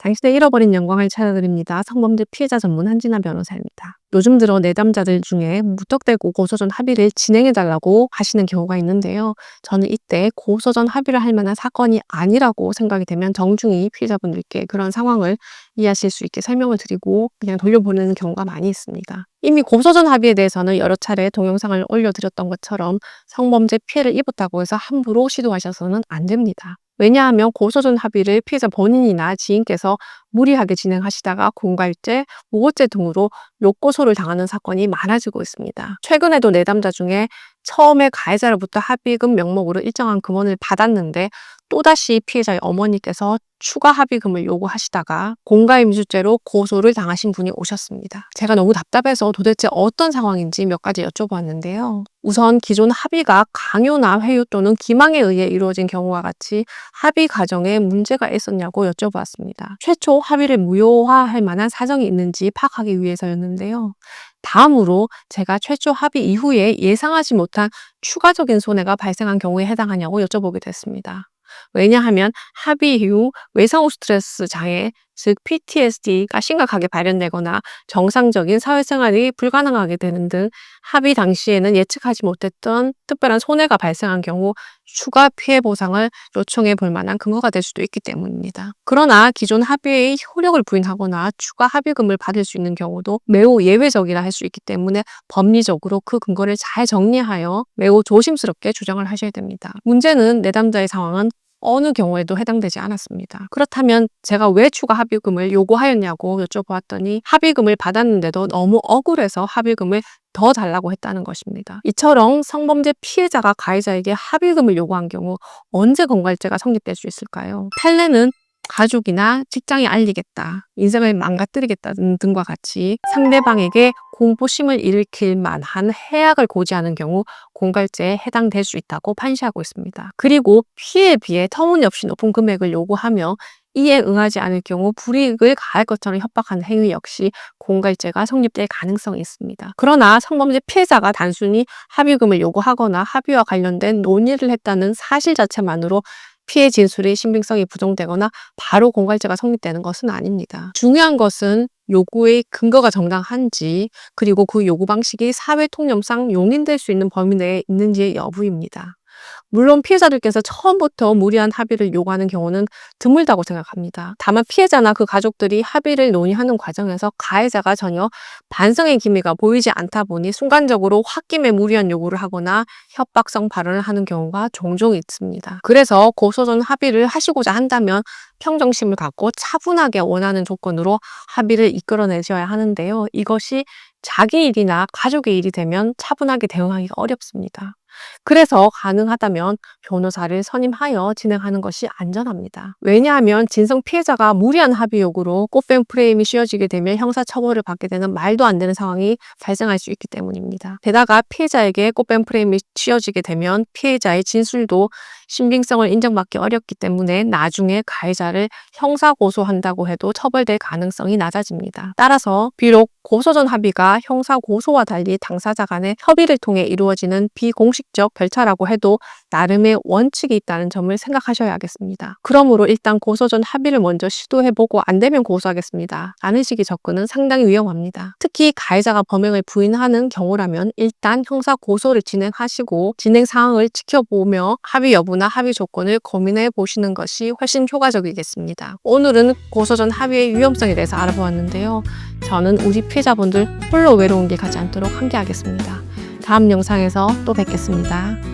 당신의 잃어버린 영광을 찾아드립니다. 성범죄 피해자 전문 한진아 변호사입니다. 요즘 들어 내담자들 중에 무턱대고 고소전 합의를 진행해달라고 하시는 경우가 있는데요. 저는 이때 고소전 합의를 할 만한 사건이 아니라고 생각이 되면 정중히 피해자분들께 그런 상황을 이해하실 수 있게 설명을 드리고 그냥 돌려보내는 경우가 많이 있습니다. 이미 고소전 합의에 대해서는 여러 차례 동영상을 올려드렸던 것처럼 성범죄 피해를 입었다고 해서 함부로 시도하셔서는 안 됩니다. 왜냐하면 고소전 합의를 피해자 본인이나 지인께서 무리하게 진행하시다가 공갈죄, 무고죄 등으로 욕고소를 당하는 사건이 많아지고 있습니다. 최근에도 내담자 중에 처음에 가해자로부터 합의금 명목으로 일정한 금원을 받았는데 또다시 피해자의 어머니께서 추가 합의금을 요구하시다가 공가임수죄로 고소를 당하신 분이 오셨습니다. 제가 너무 답답해서 도대체 어떤 상황인지 몇 가지 여쭤보았는데요. 우선 기존 합의가 강요나 회유 또는 기망에 의해 이루어진 경우와 같이 합의 과정에 문제가 있었냐고 여쭤보았습니다. 최초 합의를 무효화할 만한 사정이 있는지 파악하기 위해서였는데요. 다음으로 제가 최초 합의 이후에 예상하지 못한 추가적인 손해가 발생한 경우에 해당하냐고 여쭤보게 됐습니다. 왜냐하면 합의 이후 외상후 스트레스 장애, 즉 PTSD가 심각하게 발현되거나 정상적인 사회생활이 불가능하게 되는 등 합의 당시에는 예측하지 못했던 특별한 손해가 발생한 경우 추가 피해 보상을 요청해 볼 만한 근거가 될 수도 있기 때문입니다. 그러나 기존 합의의 효력을 부인하거나 추가 합의금을 받을 수 있는 경우도 매우 예외적이라 할 수 있기 때문에 법리적으로 그 근거를 잘 정리하여 매우 조심스럽게 주장을 하셔야 됩니다. 문제는 내담자의 상황은 어느 경우에도 해당되지 않았습니다. 그렇다면 제가 왜 추가 합의금을 요구하였냐고 여쭤보았더니 합의금을 받았는데도 너무 억울해서 합의금을 더 달라고 했다는 것입니다. 이처럼 성범죄 피해자가 가해자에게 합의금을 요구한 경우 언제 공갈죄가 성립될 수 있을까요? 판례는 가족이나 직장에 알리겠다, 인생을 망가뜨리겠다 등과 같이 상대방에게 공포심을 일으킬 만한 해악을 고지하는 경우 공갈죄에 해당될 수 있다고 판시하고 있습니다. 그리고 피해에 비해 터무니없이 높은 금액을 요구하며 이에 응하지 않을 경우 불이익을 가할 것처럼 협박하는 행위 역시 공갈죄가 성립될 가능성이 있습니다. 그러나 성범죄 피해자가 단순히 합의금을 요구하거나 합의와 관련된 논의를 했다는 사실 자체만으로 피해 진술의 신빙성이 부정되거나 바로 공갈죄가 성립되는 것은 아닙니다. 중요한 것은 요구의 근거가 정당한지 그리고 그 요구 방식이 사회 통념상 용인될 수 있는 범위 내에 있는지의 여부입니다. 물론 피해자들께서 처음부터 무리한 합의를 요구하는 경우는 드물다고 생각합니다. 다만 피해자나 그 가족들이 합의를 논의하는 과정에서 가해자가 전혀 반성의 기미가 보이지 않다 보니 순간적으로 홧김에 무리한 요구를 하거나 협박성 발언을 하는 경우가 종종 있습니다. 그래서 고소전 합의를 하시고자 한다면 평정심을 갖고 차분하게 원하는 조건으로 합의를 이끌어내셔야 하는데요. 이것이 자기 일이나 가족의 일이 되면 차분하게 대응하기가 어렵습니다. 그래서 가능하다면 변호사를 선임하여 진행하는 것이 안전합니다. 왜냐하면 진성 피해자가 무리한 합의 요구로 꽃뱀 프레임이 씌워지게 되면 형사처벌을 받게 되는 말도 안 되는 상황이 발생할 수 있기 때문입니다. 게다가 피해자에게 꽃뱀 프레임이 씌워지게 되면 피해자의 진술도 신빙성을 인정받기 어렵기 때문에 나중에 가해자를 형사고소한다고 해도 처벌될 가능성이 낮아집니다. 따라서 비록 고소전 합의가 형사고소와 달리 당사자 간의 협의를 통해 이루어지는 비공식적 절차라고 해도 나름의 원칙이 있다는 점을 생각하셔야겠습니다. 그러므로 일단 고소전 합의를 먼저 시도해보고 안 되면 고소하겠습니다 라는 식의 접근은 상당히 위험합니다. 특히 가해자가 범행을 부인하는 경우라면 일단 형사고소를 진행하시고 진행 상황을 지켜보며 합의 여부나 합의 조건을 고민해 보시는 것이 훨씬 효과적이겠습니다. 오늘은 고소전 합의의 위험성에 대해서 알아보았는데요. 저는 우리 피해자분들 홀로 외로운 길 가지 않도록 함께 하겠습니다. 다음 영상에서 또 뵙겠습니다.